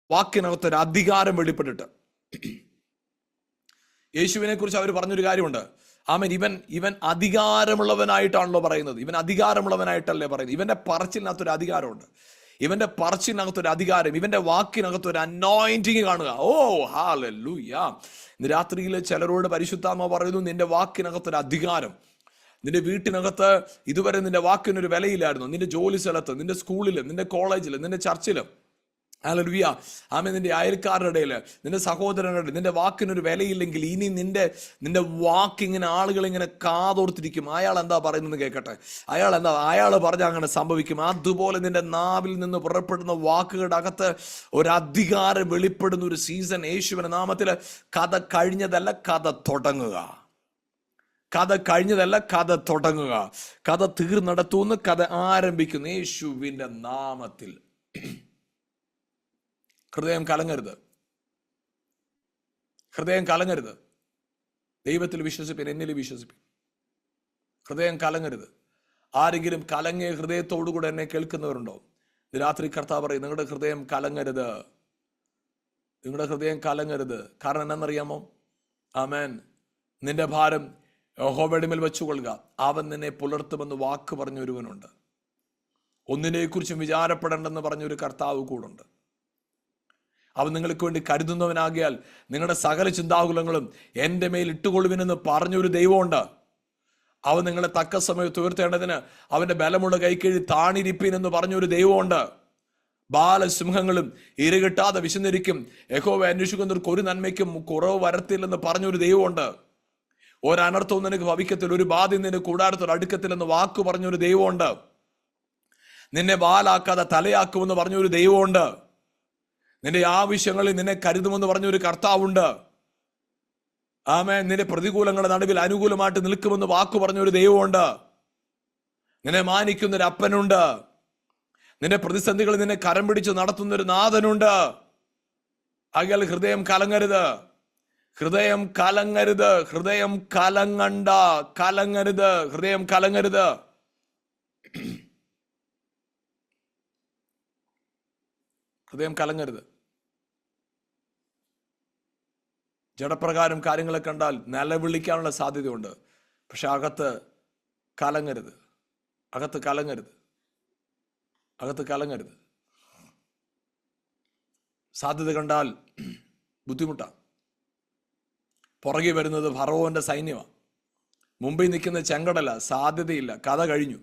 വാക്കിനകത്തൊരു അധികാരം വെളിപ്പെട്ടിട്ട്, യേശുവിനെ കുറിച്ച് അവർ പറഞ്ഞൊരു കാര്യമുണ്ട്. ഇവൻ അധികാരമുള്ളവനായിട്ടാണല്ലോ പറയുന്നത്. ഇവൻ അധികാരമുള്ളവനായിട്ടല്ലേ പറയുന്നത്. ഇവന്റെ പറച്ചിലിനകത്തൊരു അധികാരമുണ്ട്. ഇവന്റെ അധികാരം, ഇവന്റെ വാക്കിനകത്തൊരു അനോയിന്റിങ് കാണുക. ഹല്ലേലൂയ. ഇന്ന് രാത്രിയിൽ ചിലരോട് പരിശുദ്ധാത്മാവ് പറയുന്നു, നിന്റെ വാക്കിനകത്തൊരു അധികാരം. നിന്റെ വീട്ടിനകത്ത് ഇതുവരെ നിന്റെ വാക്കിനൊരു വിലയില്ലായിരുന്നു. നിന്റെ ജോലി സ്ഥലത്ത്, നിന്റെ സ്കൂളിൽ, നിന്റെ കോളേജിൽ, നിന്റെ ചർച്ചിലും, ഹല്ലേലൂയ, നിന്റെ അയൽക്കാരുടെ ഇടയിൽ, നിന്റെ സഹോദരങ്ങളുടെ, നിന്റെ വാക്കിനൊരു വിലയില്ലെങ്കിൽ ഇനി നിന്റെ വാക്കിങ്ങനെ ആളുകൾ ഇങ്ങനെ കാതോർത്തിരിക്കും. അയാൾ എന്താ പറയുന്നത് കേൾക്കട്ടെ, അയാൾ പറഞ്ഞ അങ്ങനെ സംഭവിക്കും. അതുപോലെ നിന്റെ നാവിൽ നിന്ന് പുറപ്പെടുന്ന വാക്കുകളുടെ അകത്ത് ഒരു അധികാരം വെളിപ്പെടുന്ന ഒരു സീസൺ യേശുവിന്റെ നാമത്തിൽ. കഥ കഴിഞ്ഞതല്ല, കഥ തുടങ്ങുക. കഥ തീർന്നെടുത്തുനിന്ന് കഥ ആരംഭിക്കുന്നു യേശുവിന്റെ നാമത്തിൽ. ഹൃദയം കലങ്ങരുത്. ദൈവത്തിൽ വിശ്വസിപ്പിൻ, എന്നിൽ വിശ്വസിപ്പിൻ. ഹൃദയം കലങ്ങരുത്. ആരെങ്കിലും കലങ്ങിയ ഹൃദയത്തോടുകൂടെ എന്നെ കേൾക്കുന്നവരുണ്ടോ? രാത്രി കർത്താവ് പറയും, നിങ്ങളുടെ ഹൃദയം കലങ്ങരുത്. കാരണം എന്നറിയാമോ? ആമേൻ. നിന്റെ ഭാരം യഹോവയുടെ മേൽ വെച്ചുകൊള്ളുക, അവൻ നിന്നെ പുലർത്തുമെന്ന് വാക്ക് പറഞ്ഞ ഒരുവനുണ്ട്. ഒന്നിനെക്കുറിച്ചും വിചാരപ്പെടേണ്ടെന്ന് പറഞ്ഞൊരു കർത്താവ് കൂടുണ്ട്. അവൻ നിങ്ങൾക്ക് വേണ്ടി കരുതുന്നവനാകിയാൽ നിങ്ങളുടെ സകല ചിന്താകുലങ്ങളും എൻ്റെ മേൽ ഇട്ടുകൊള്ളുവിനെന്ന് പറഞ്ഞൊരു ദൈവമുണ്ട്. അവൻ നിങ്ങളെ തക്ക സമയത്ത് ഉയർത്തേണ്ടതിന് അവന്റെ ബലമുള്ള കൈക്കീഴിൽ താണിരിപ്പീൻ എന്ന് പറഞ്ഞൊരു ദൈവമുണ്ട്. ബാലസിംഹങ്ങളും ഇരകിട്ടാതെ വിശന്നിരിക്കും, യഹോവയെ അന്വേഷിക്കുന്നവർക്ക് ഒരു നന്മയ്ക്കും കുറവ് വരത്തില്ലെന്ന് പറഞ്ഞൊരു ദൈവമുണ്ട്. ഒരനർത്ഥവും നിനക്ക് ഭവിക്കത്തില്ല, ഒരു ബാധയും നിന്റെ കൂടാരത്തോട് അടുക്കത്തില്ലെന്ന് വാക്ക് പറഞ്ഞൊരു ദൈവമുണ്ട്. നിന്നെ വാലാക്കാതെ തലയാക്കുമെന്ന് പറഞ്ഞൊരു ദൈവമുണ്ട്. നിന്റെ ആവശ്യങ്ങളിൽ നിന്നെ കരുതുമെന്ന് പറഞ്ഞൊരു കർത്താവുണ്ട്. ആമേൻ. നിന്റെ പ്രതികൂലങ്ങളുടെ നടുവിൽ അനുകൂലമായിട്ട് നിൽക്കുമെന്ന് വാക്ക് പറഞ്ഞൊരു ദൈവമുണ്ട്. നിന്നെ മാനിക്കുന്നൊരു അപ്പനുണ്ട്. നിന്റെ പ്രതിസന്ധികളിൽ നിന്നെ കരം പിടിച്ച് നടത്തുന്നൊരു നാഥനുണ്ട്. ആകയാൽ ഹൃദയം കലങ്ങരുത്, ഹൃദയം കലങ്ങരുത്, ഹൃദയം കലങ്ങണ്ട, കലങ്ങരുത്, ഹൃദയം കലങ്ങരുത്. ഹൃദയം കലങ്ങരുത്. ജഡപ്രകാരം കാര്യങ്ങളെ കണ്ടാൽ നിലവിളിക്കാനുള്ള സാധ്യതയുണ്ട്. പക്ഷെ അകത്ത് കലങ്ങരുത്, അകത്ത് കലങ്ങരുത്, അകത്ത് കലങ്ങരുത്. സാധ്യത കണ്ടാൽ ബുദ്ധിമുട്ടാണ്. പുറകെ വരുന്നത് ഫറവോന്റെ സൈന്യമാണ്. മുമ്പിൽ നിൽക്കുന്ന ചെങ്കടല, സാധ്യതയില്ല, കഥ കഴിഞ്ഞു.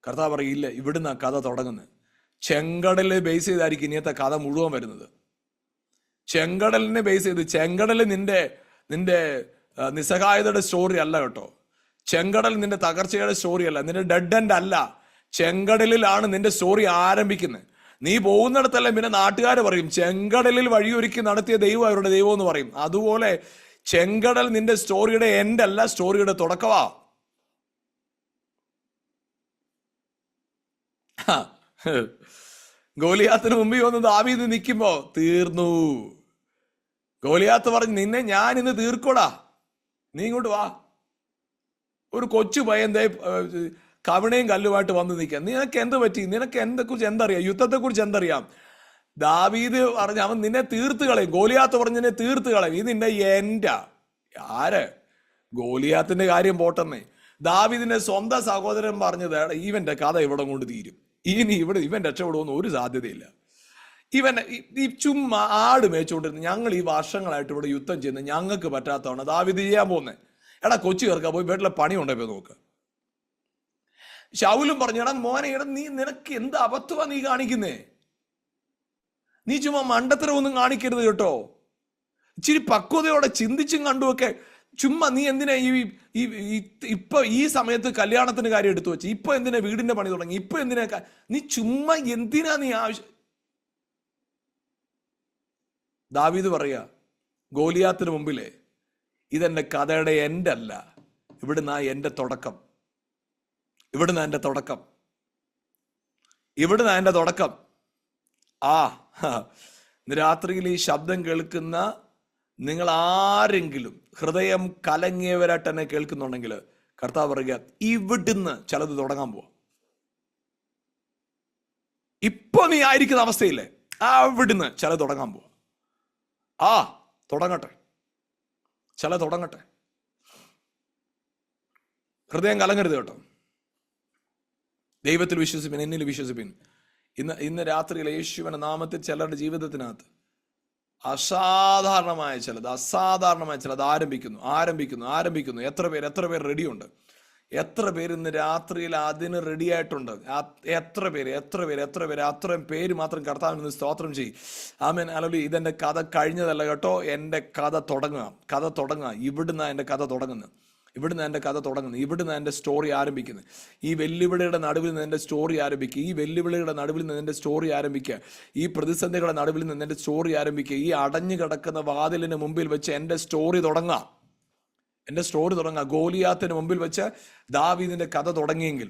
കർത്താവ് പറയില്ല, ഇവിടുന്ന് ആ കഥ തുടങ്ങുന്നത്. ചെങ്കടലിനെ ബേസ് ചെയ്തായിരിക്കും ഇനിയത്തെ കഥ മുഴുവൻ വരുന്നത്. ചെങ്കടലിനെ ബേസ് ചെയ്ത്, ചെങ്കടൽ നിന്റെ നിസ്സഹായതയുടെ സ്റ്റോറി അല്ല കേട്ടോ. ചെങ്കടൽ നിന്റെ തകർച്ചയുടെ സ്റ്റോറി അല്ല, നിന്റെ ഡെഡ് എൻഡ് അല്ല. ചെങ്കടലിലാണ് നിന്റെ സ്റ്റോറി ആരംഭിക്കുന്നത്. നീ പോകുന്നിടത്തല്ല പിന്നെ നാട്ടുകാർ പറയും ചെങ്കടലിൽ വഴിയൊരുക്കി നടത്തിയ ദൈവം അവരുടെ ദൈവം എന്ന് പറയും. അതുപോലെ ചെങ്കടൽ നിന്റെ സ്റ്റോറിയുടെ എൻഡ് അല്ല, സ്റ്റോറിയുടെ തുടക്കമാ. ഗോലിയാത്തിന് മുമ്പിൽ വന്ന് ദാവീദ് നിൽക്കുമ്പോ തീർന്നു. ഗോലിയാത്ത് പറഞ്ഞു, നിന്നെ ഞാൻ ഇന്ന് തീർക്കോടാ, നീ ഇങ്ങോട്ട് വാ. ഒരു കൊച്ചു പയ്യൻ കവിണയും കല്ലുമായിട്ട് വന്ന് നിൽക്കാം. നിനക്ക് എന്ത് പറ്റി? നിനക്ക് എന്തെക്കുറിച്ച് എന്തറിയാം? യുദ്ധത്തെക്കുറിച്ച് എന്തറിയാം? ദാവീദ് പറഞ്ഞ അവൻ നിന്നെ തീർത്ത് കളയും. ഗോലിയാത്ത് പറഞ്ഞ് നിന്നെ തീർത്ത് കളയും. ഇത് നിന്റെ എൻ്റെ ആര്? ഗോലിയാത്തിന്റെ കാര്യം പോട്ടെന്നേ. ദാവീദിന്റെ സ്വന്തം സഹോദരൻ പറഞ്ഞത് ഇവന്റെ കഥ ഇവിടെ കൊണ്ട് തീരും, ഇനി ഇവൻ രക്ഷപ്പെടുമെന്ന് ഒരു സാധ്യതയില്ല. ഇവൻ ഈ ചുമ്മാ ആട് മേച്ചുകൊണ്ടിരുന്നു. ഞങ്ങൾ ഈ വർഷങ്ങളായിട്ട് ഇവിടെ യുദ്ധം ചെയ്യുന്നത് ഞങ്ങൾക്ക് പറ്റാത്തതാണ് ദാവീദ് ചെയ്യാൻ പോകുന്നത്. എടാ കൊച്ചു ചേർക്കാൻ പോയി വീട്ടിലെ പണി ഉണ്ടോ പോയി നോക്ക്. ശൗലും പറഞ്ഞു, എടാ മോനെ, നിനക്ക് എന്ത് അബദ്ധമാ നീ കാണിക്കുന്നേ? നീ ചുമ്മാ മണ്ടത്തരമൊന്നും കാണിക്കരുത് കേട്ടോ. ഇച്ചിരി പക്വതയോടെ ചിന്തിച്ചും കണ്ടുമൊക്കെ ചുമ്മാ നീ എന്തിനാ ഇപ്പൊ ഈ സമയത്ത് കല്യാണത്തിന് കാര്യം എടുത്തു വെച്ച്, ഇപ്പൊ എന്തിനാ വീടിന്റെ പണി തുടങ്ങി, ഇപ്പൊ എന്തിനാ നീ ചുമ്മാ എന്തിനാ നീ ആവശ്യം? ദാവീദ് പറയാ ഗോലിയാത്തിന് മുമ്പിലെ, ഇതെന്റെ കഥയുടെ എൻഡ് അല്ല, ഇവിടുന്ന് എന്റെ തുടക്കം, ഇവിടുന്ന് എന്റെ തുടക്കം, ഇവിടുന്ന് എന്റെ തുടക്കം. രാത്രിയിൽ ഈ ശബ്ദം കേൾക്കുന്ന നിങ്ങൾ ആരെങ്കിലും ഹൃദയം കലങ്ങിയവരായിട്ട് എന്നെ കേൾക്കുന്നുണ്ടെങ്കിൽ കർത്താവ് പറയുക, ഇവിടുന്ന് ചിലത് തുടങ്ങാൻ പോവാ. ഇപ്പൊ നീ ആയിരിക്കുന്ന അവസ്ഥയില്ലേ, അവിടുന്ന് ചില തുടങ്ങാൻ പോവാ. തുടങ്ങട്ടെ, ചില തുടങ്ങട്ടെ. ഹൃദയം കലങ്ങരുത് കേട്ടോ. ദൈവത്തിൽ വിശ്വസിപ്പിൻ, എന്നിൽ വിശ്വസിപ്പിൻ. ഇന്ന് രാത്രിയിൽ യേശുവിന്റെ നാമത്തിൽ ചിലരുടെ ജീവിതത്തിനകത്ത് അസാധാരണമായ ചിലത് ആരംഭിക്കുന്നു. എത്ര പേർ റെഡിയുണ്ട്? എത്ര പേര് ഇന്ന് രാത്രിയിൽ അതിന് റെഡി ആയിട്ടുണ്ട്? എത്ര പേര് അത്രയും പേര് മാത്രം കർത്താവിന് സ്തോത്രം ചെയ്യും. ആമേൻ, ഹല്ലേലൂയ. ഇതെന്റെ കഥ കഴിഞ്ഞതല്ല കേട്ടോ, എൻ്റെ കഥ തുടങ്ങുക. ഇവിടുന്ന് എൻ്റെ കഥ തുടങ്ങുന്നത്, ഇവിടുന്ന് എൻ്റെ കഥ തുടങ്ങുന്നത്, ഇവിടുന്ന് എൻ്റെ സ്റ്റോറി ആരംഭിക്കുന്നത്. ഈ വെല്ലുവിളിയുടെ നടുവിൽ നിന്ന് എൻ്റെ സ്റ്റോറി ആരംഭിക്കുക. ഈ വെല്ലുവിളിയുടെ നടുവിൽ നിന്ന് എൻ്റെ സ്റ്റോറി ആരംഭിക്കുക. ഈ പ്രതിസന്ധികളുടെ നടുവിൽ നിന്ന് എൻ്റെ സ്റ്റോറി ആരംഭിക്കുക. ഈ അടഞ്ഞു കിടക്കുന്ന വാതിലിന് മുമ്പിൽ വെച്ച് എൻ്റെ സ്റ്റോറി തുടങ്ങുക. ഗോലിയാത്തിന് മുമ്പിൽ വെച്ച് ദാവീദിന്റെ കഥ തുടങ്ങിയെങ്കിൽ,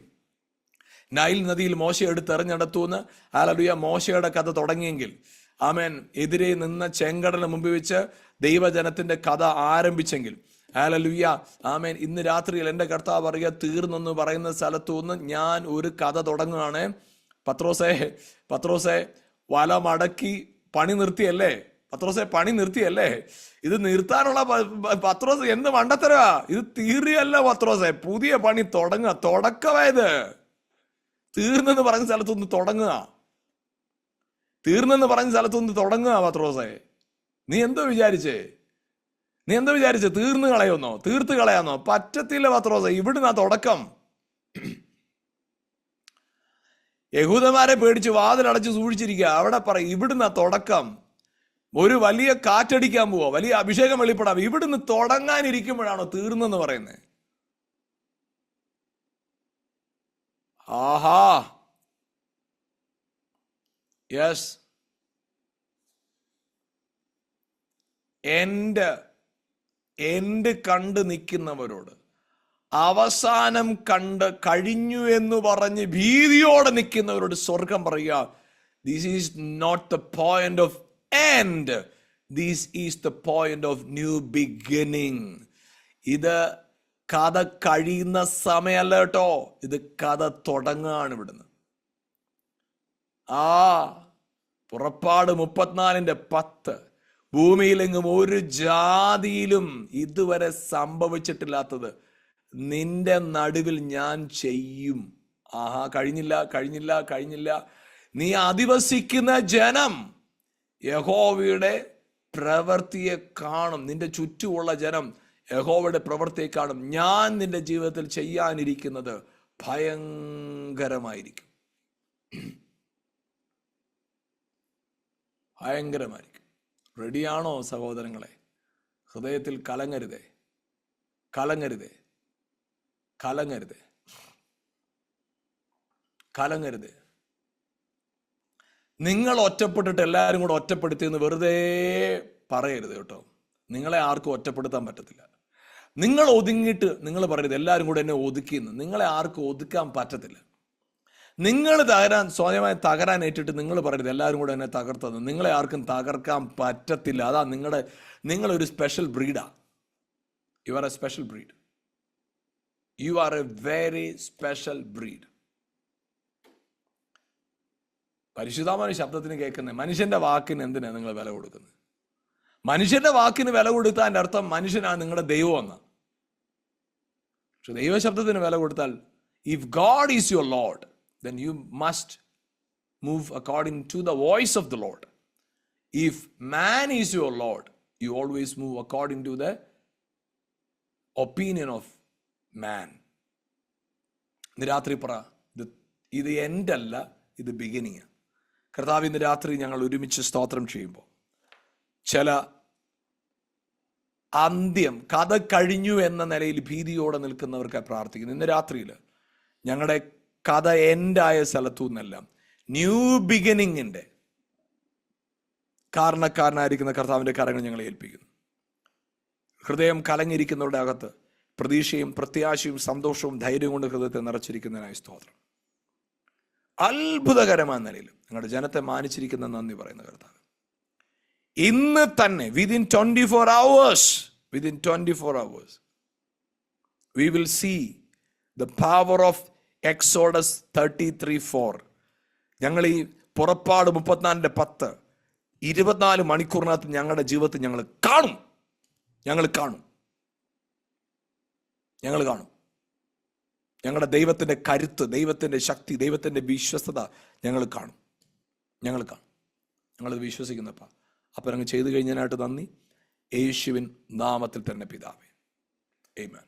നൈൽ നദിയിൽ മോശ എടുത്തെറിഞ്ഞെടുത്തുവെന്ന് ഹല്ലേലൂയ മോശയുടെ കഥ തുടങ്ങിയെങ്കിൽ, ആമേൻ, എതിരെ നിന്ന ചെങ്കടലിന് മുമ്പിൽ വെച്ച് ദൈവജനത്തിന്റെ കഥ ആരംഭിച്ചെങ്കിൽ, ഹല്ലേലൂയ, ആമേൻ, ഇന്ന് രാത്രിയിൽ എൻ്റെ കർത്താവ് പറയുക, തീർന്നെന്ന് പറയുന്ന സ്ഥലത്തു നിന്ന് ഞാൻ ഒരു കഥ തുടങ്ങുകയാണ്. പത്രോസെ വല മടക്കി പണി നിർത്തിയല്ലേ? പത്രോസെ പണി നിർത്തിയല്ലേ? ഇത് നിർത്താനുള്ള പത്രോസ് എന്ത് മണ്ടത്തരവാ ഇത്? തീറിയല്ല പത്രോസെ, പുതിയ പണി തുടങ്ങുക, തുടക്കമായത്. തീർന്നെന്ന് പറഞ്ഞ സ്ഥലത്തുനിന്ന് തുടങ്ങുക, തീർന്നെന്ന് പറഞ്ഞ സ്ഥലത്തുനിന്ന് തുടങ്ങുക പത്രോസെ. നീ എന്തോ വിചാരിച്ചേ? തീർന്നു കളയുന്നോ? തീർത്ത് കളയാന്നോ? പറ്റത്തില്ല പത്രോസെ, ഇവിടുന്ന് തുടക്കം. യഹൂദന്മാരെ പേടിച്ച് വാതിലടച്ച് സൂക്ഷിച്ചിരിക്കുക. അവിടെ പറയും ഇവിടുന്ന് തുടക്കം. ഒരു വലിയ കാറ്റടിക്കാൻ പോവോ, വലിയ അഭിഷേകം വെളിപ്പെടാം. ഇവിടുന്ന് തുടങ്ങാനിരിക്കുമ്പോഴാണോ തീർന്നെന്ന് പറയുന്നത്? ആഹാ, യെസ്. എൻഡ് കണ്ട് നിൽക്കുന്നവരോട്, അവസാനം കണ്ട് കഴിഞ്ഞു എന്ന് പറഞ്ഞ് ഭീതിയോടെ നിൽക്കുന്നവരോട് സ്വർഗം പറയുക, this is not the point of end, this is the point of new beginning. ഇത് കഥ കഴിയുന്ന സമയമല്ല കേട്ടോ, ഇത് കഥ തുടങ്ങുകയാണ് ഇവിടുന്ന്. പുറപ്പാട് 34:10, ഭൂമിയിലെങ്ങും ഒരു ജാതിയിലും ഇതുവരെ സംഭവിച്ചിട്ടില്ലാത്തത് നിന്റെ നടുവിൽ ഞാൻ ചെയ്യും. കഴിഞ്ഞില്ല. നീ അധിവസിക്കുന്ന ജനം യഹോവയുടെ പ്രവൃത്തിയെ കാണും. നിന്റെ ചുറ്റുമുള്ള ജനം യഹോവയുടെ പ്രവൃത്തിയെ കാണും. ഞാൻ നിന്റെ ജീവിതത്തിൽ ചെയ്യാനിരിക്കുന്നത് ഭയങ്കരമായിരിക്കും. റെഡിയാണോ സഹോദരങ്ങളെ? ഹൃദയത്തിൽ കലങ്ങരുതേ. നിങ്ങൾ ഒറ്റപ്പെട്ടിട്ട് എല്ലാവരും കൂടെ ഒറ്റപ്പെടുത്തിയെന്ന് വെറുതെ പറയരുത് കേട്ടോ. നിങ്ങളെ ആർക്കും ഒറ്റപ്പെടുത്താൻ പറ്റത്തില്ല. നിങ്ങൾ ഒതുങ്ങിയിട്ട് നിങ്ങൾ പറയരുത് എല്ലാവരും കൂടെ എന്നെ ഒതുക്കിയെന്ന്. നിങ്ങളെ ആർക്കും ഒതുക്കാൻ പറ്റത്തില്ല. നിങ്ങൾ സ്വയമായി തകരാൻ ഏറ്റിട്ട് നിങ്ങൾ പറയരുത് എല്ലാവരും കൂടെ എന്നെ തകർത്തത്. നിങ്ങളെ ആർക്കും തകർക്കാൻ പറ്റത്തില്ല. അതാ നിങ്ങളൊരു സ്പെഷ്യൽ ബ്രീഡാ. You are a special breed. You are a very special breed. പരിശുദ്ധമായ ശബ്ദത്തിന് കേൾക്കുന്നത്, മനുഷ്യന്റെ വാക്കിന് എന്തിനാ നിങ്ങൾ വില കൊടുക്കുന്നത്? മനുഷ്യന്റെ വാക്കിന് വില കൊടുത്താൽ അർത്ഥം മനുഷ്യനാണ് നിങ്ങളുടെ ദൈവം എന്ന. പക്ഷെ ദൈവശബ്ദത്തിന് വില കൊടുത്താൽ, if God is your Lord, then you must move according to the voice of the Lord. If man is your Lord, you always move according to the opinion of man. ഇന്ന് രാത്രി പറ, ഇത് എൻഡ് അല്ല, ഇത് beginning. കർത്താവ്, ഇന്ന് രാത്രി ഞങ്ങൾ ഒരുമിച്ച് സ്തോത്രം ചെയ്യുമ്പോൾ ചില അന്ത്യം, കഥ കഴിഞ്ഞു എന്ന നിലയിൽ ഭീതിയോടെ നിൽക്കുന്നവർക്കായി പ്രാർത്ഥിക്കുന്നു. ഇന്ന് രാത്രിയിൽ ഞങ്ങളുടെ കഥ എൻഡായ സ്ഥലത്തു നിന്നെല്ലാം ന്യൂ ബിഗിനിങ്ങിന്റെ കാരണക്കാരനായിരിക്കുന്ന കർത്താവിന്റെ കരങ്ങൾ ഞങ്ങളെ ഏൽപ്പിക്കുന്നു. ഹൃദയം കലങ്ങിയിരിക്കുന്നവരുടെ അകത്ത് പ്രതീക്ഷയും പ്രത്യാശയും സന്തോഷവും ധൈര്യവും കൊണ്ട് ഹൃദയത്തെ നിറച്ചിരിക്കുന്നതിനായി സ്തോത്രം. അത്ഭുതകരമായ നിലയിൽ ഞങ്ങളുടെ ജനത്തെ മാനിച്ചിരിക്കുന്ന നന്ദി പറയുന്ന കർത്താവ്, ഇന്ന് തന്നെ within 24 hours we will see the power of Exodus 33:4. ഞങ്ങൾ ഈ പുറപ്പാട് 34:10 24 മണിക്കൂറിനകത്ത് ഞങ്ങളുടെ ജീവിതത്തിൽ ഞങ്ങൾ കാണും. ഞങ്ങളുടെ ദൈവത്തിന്റെ കരുത്ത്, ദൈവത്തിന്റെ ശക്തി, ദൈവത്തിന്റെ വിശ്വസ്തത ഞങ്ങൾ കാണും. ഞങ്ങളത് വിശ്വസിക്കുന്നപ്പാ. അപ്പം അങ്ങ് ചെയ്തു കഴിഞ്ഞതിനായിട്ട് നന്ദി. യേശുവിൻ നാമത്തിൽ തന്നെ പിതാവേ, ആമേൻ.